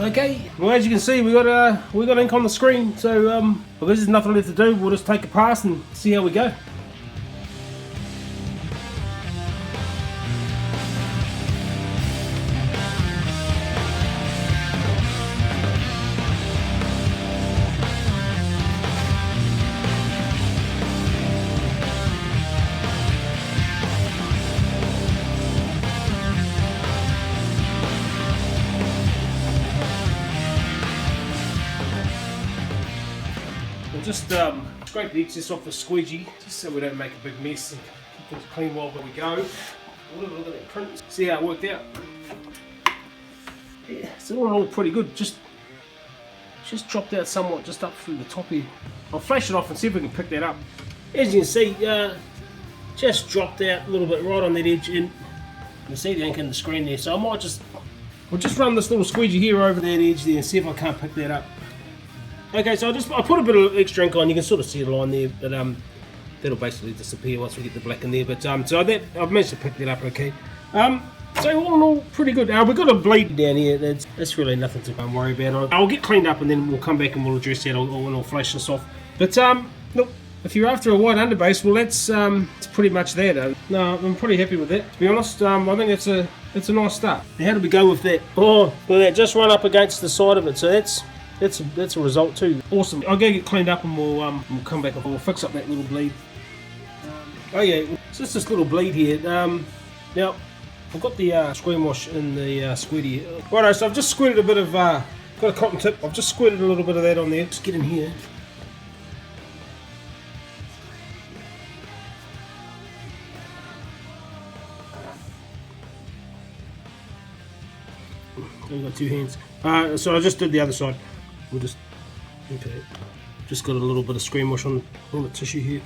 Okay, well as you can see we got ink on the screen, so because there's nothing left to do, we'll just take a pass and see how we go. We'll just scrape the excess off the squeegee, just so we don't make a big mess and keep things clean while we go. We'll have a look at that print, see how it worked out. Yeah, it's all pretty good. Just dropped out somewhat just up through the top here. I'll flash it off and see if we can pick that up. As you can see, just dropped out a little bit right on that edge, and you can see the ink in the screen there. So I'll just run this little squeegee here over that edge there and see if I can't pick that up. Okay, so I put a bit of extra ink on. You can sort of see the line there, but that'll basically disappear once we get the black in there. But so that I've managed to pick that up okay. So all in all, pretty good. We've got a bleed down here. That's really nothing to worry about. I'll get cleaned up and then we'll come back and we'll address that. I'll flash this off. But look, if you're after a wide underbase, well that's pretty much that. No, I'm pretty happy with that. To be honest, I think it's a nice start. Now, how do we go with that? Oh, look at that, just run up against the side of it. So that's a result too. Awesome. I'll go get cleaned up and we'll come back and we'll fix up that little bleed. Oh yeah, it's just this little bleed here. Now I've got the screen wash in the squiddy. Righto, so I've just squirted a bit of got a cotton tip. I've just squirted a little bit of that on there. Just get in here. I've got two hands. So I just did the other side. We'll just got a little bit of screen wash on the tissue here.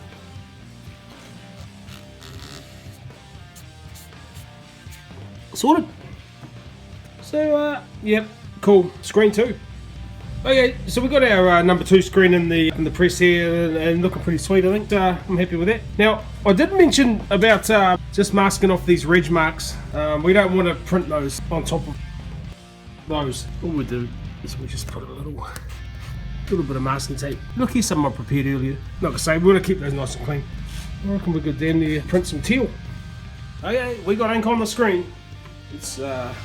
Sorted. So yep, cool. Screen 2. Okay, so we got our number 2 screen in the press here and looking pretty sweet. I think I'm happy with that. Now I did mention about just masking off these reg marks. We don't want to print those on top of those. All we do is we just put a little bit of masking tape. Look, here's some I prepared earlier. Like I say, we want to keep those nice and clean. I reckon we could down there print some teal. Okay, we got ink on the screen. Let's have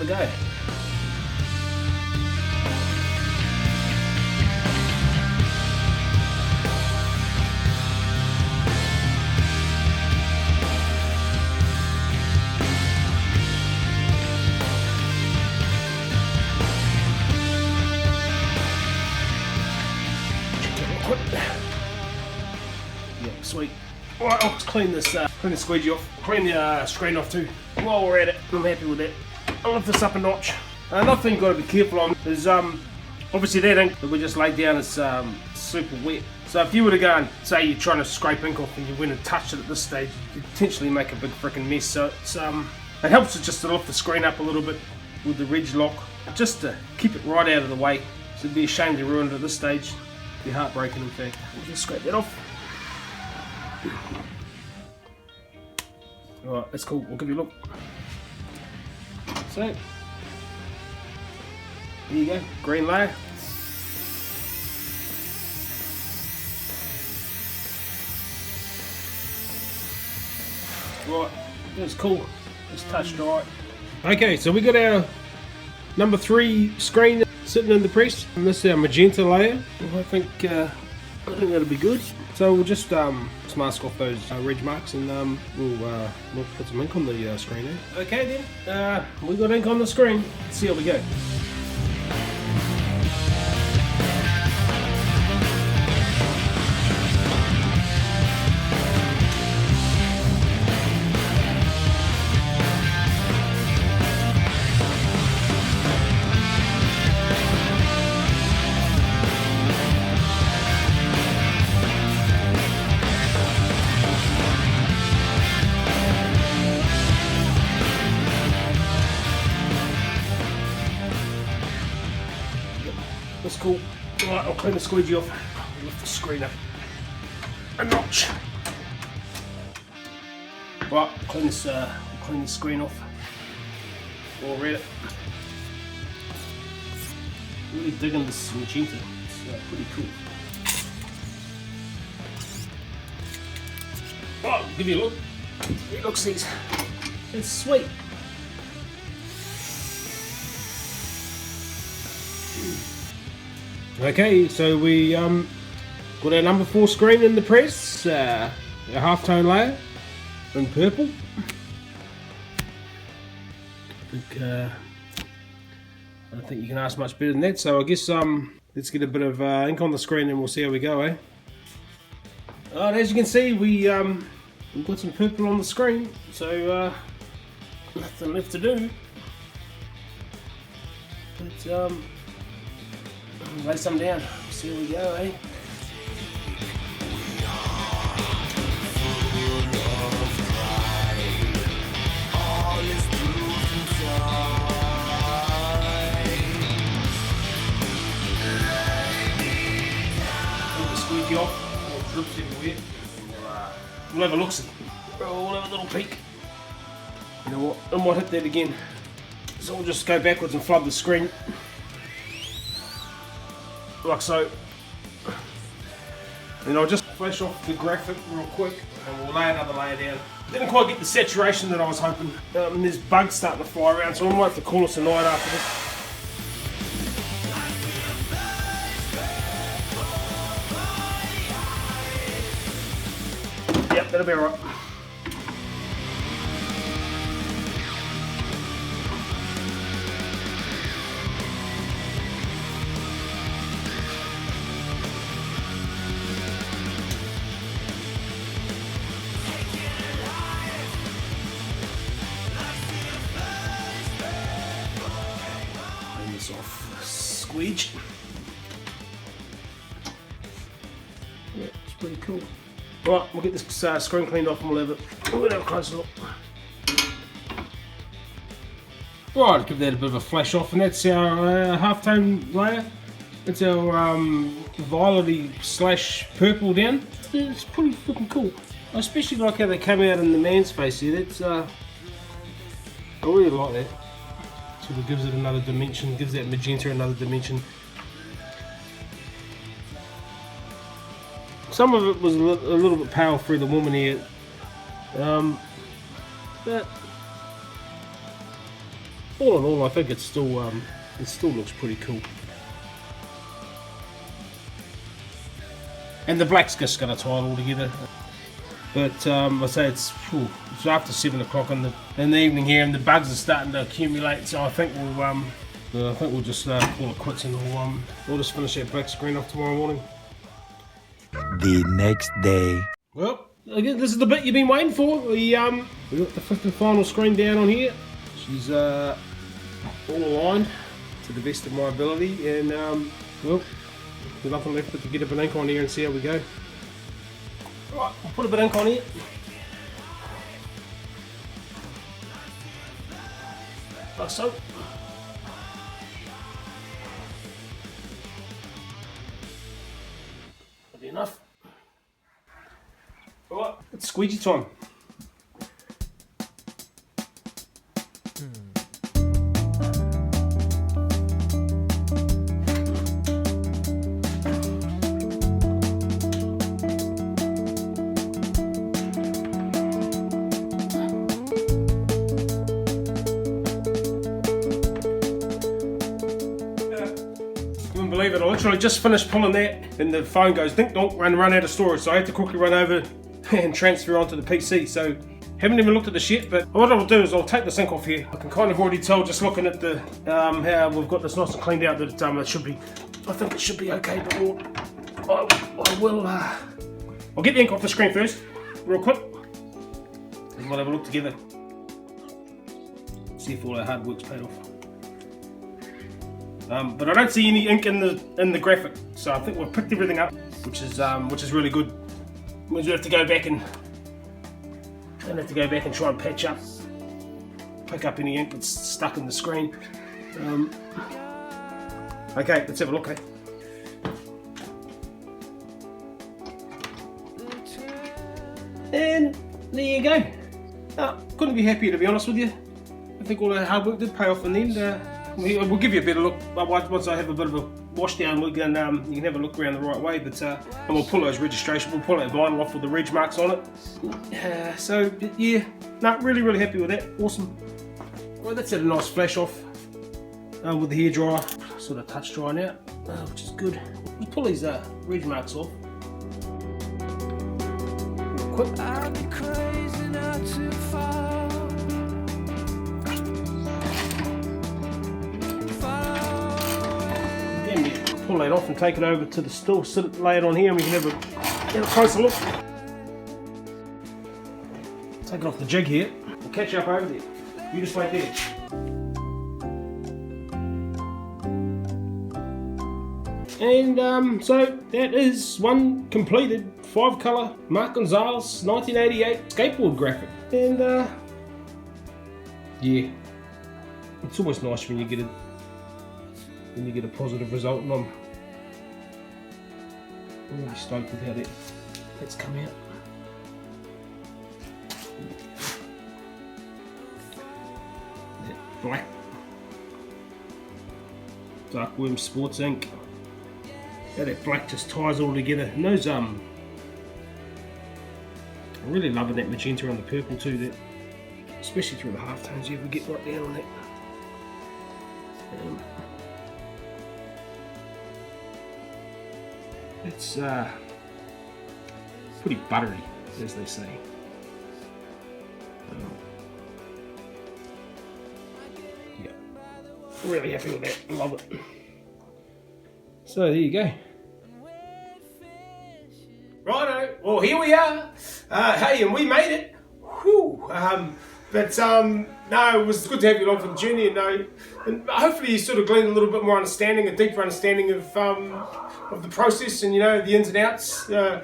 a go. Yeah, sweet. Alright, I'll just clean this squeegee off. Clean the screen off too. While we're at it, I'm happy with that. I'll lift this up a notch. Another thing you've got to be careful on is obviously that ink that we just laid down is super wet. So if you were to go and say you're trying to scrape ink off and you went and touched it at this stage, you could potentially make a big freaking mess. So it helps to just to lift the screen up a little bit with the ridge lock, just to keep it right out of the way. So it'd be a shame to ruin it at this stage. It'd be heartbreaking in fact. We'll just scrape that off. Alright, that's cool. We'll give you a look. So, there you go. Green layer. Right, that's cool. It's touched right. Okay, so we got our number 3 screen sitting in the press, and this is our magenta layer. I think that'll be good. So we'll just mask off those ridge marks, and we'll put some ink on the screen. Okay then, we got ink on the screen. Let's see how we go. That's cool. Alright, I'll clean the squeegee off. I'll lift the screen up a notch. Right, clean this screen off. All read it. Really digging this magenta. It's pretty cool. Oh, give you a look. It looks these. It's sweet. Okay, so we got our number 4 screen in the press. A half-tone layer in purple. I don't think you can ask much better than that. So I guess let's get a bit of ink on the screen and we'll see how we go, eh? Alright, as you can see, we've got some purple on the screen, so nothing left to do. But lay some down, see how we go, eh? Squeegee off, all drips everywhere. We'll have a look-see. We'll have a little peek. You know what, I might hit that again. So we'll just go backwards and flood the screen. Like so. And I'll just flash off the graphic real quick and we'll lay another layer down. Didn't quite get the saturation that I was hoping. And there's bugs starting to fly around, so I might have to call us a night after this. Yep, that'll be alright. Turn this off. Squeege. Yeah, it's pretty cool. Right, we'll get this screen cleaned off and we'll have a closer look. Right, give that a bit of a flash off, and that's our half-tone layer. That's our violet-y / purple down. It's pretty freaking cool. I especially like how they come out in the man's face here. That's I really like that. Sort of gives it another dimension, gives that magenta another dimension. Some of it was a little bit pale through the woman here, but all in all, I think it still looks pretty cool. And the black's just going to tie it all together. But I say it's after 7 o'clock in the evening here, and the bugs are starting to accumulate. So I think we'll just call it quits, and we'll just finish that black screen off tomorrow morning. The next day. Well, I guess this is the bit you've been waiting for. We got the 5th and final screen down on here. She's all aligned to the best of my ability, and well, there's nothing left but to get a bit of ink on here and see how we go. Right, I'll put a bit of ink on here. Like so. That'll be enough. Alright, it's squeegee time. Believe it, I literally just finished pulling that and the phone goes dink donk, run out of storage, so I had to quickly run over and transfer onto the PC. So haven't even looked at this yet, but what I'll do is I'll take this ink off here. I can kind of already tell just looking at the how we've got this nice and cleaned out that it should be, I think it should be okay, but I'll get the ink off the screen first, real quick, and we'll have a look together. See if all our hard work's paid off. But I don't see any ink in the graphic, so I think we've picked everything up, which is really good. Means we have to go back and try and patch up, pick up any ink that's stuck in the screen. Okay, let's have a look. Eh? And there you go. Couldn't be happier, to be honest with you. I think all our hard work did pay off in the end. we'll give you a better look once I have a bit of a wash down. We can you can have a look around the right way, but and we'll pull those registration, we'll pull that vinyl off with the reg marks on it. So yeah, no, really happy with that. Awesome. Well, that's had a nice flash off with the hairdryer, sort of touch dry now, which is good. We'll pull these reg marks off. Quick. I'd be crazy not to fall. Pull that off and take it over to the store, lay it on here, and we can have a closer look. Take it off the jig here. We'll catch you up over there. You just wait there. And so that is one completed 5-colour Mark Gonzalez 1988 skateboard graphic. And yeah, it's always nice when you get a positive result, and I'm really stoked with how that's come out. That black Dark Worm Sports ink. How that black just ties all together. And those I'm really loving that magenta on the purple too. That especially through the halftones, you ever get right down on that. It's pretty buttery, as they say. Yeah, really happy with that. Love it. So there you go. Righto. Well, here we are. Hey, and we made it. Whew. No, it was good to have you along for the journey, and hopefully you sort of gleaned a little bit more understanding, a deeper understanding of the process, and the ins and outs, the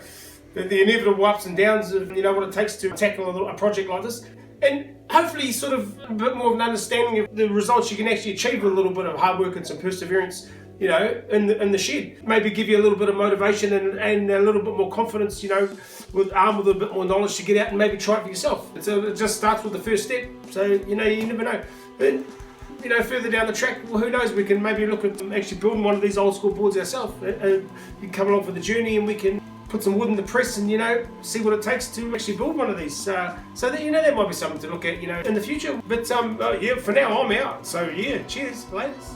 inevitable ups and downs of what it takes to tackle a project like this, and hopefully sort of a bit more of an understanding of the results you can actually achieve with a little bit of hard work and some perseverance. In the shed, maybe give you a little bit of motivation and a little bit more confidence, armed with a bit more knowledge to get out and maybe try it for yourself. It just starts with the first step, so you never know. And further down the track, well, who knows, we can maybe look at actually building one of these old school boards ourselves. You can come along for the journey and we can put some wood in the press and see what it takes to actually build one of these, so that that might be something to look at in the future. But yeah, for now I'm out, so yeah, cheers, ladies.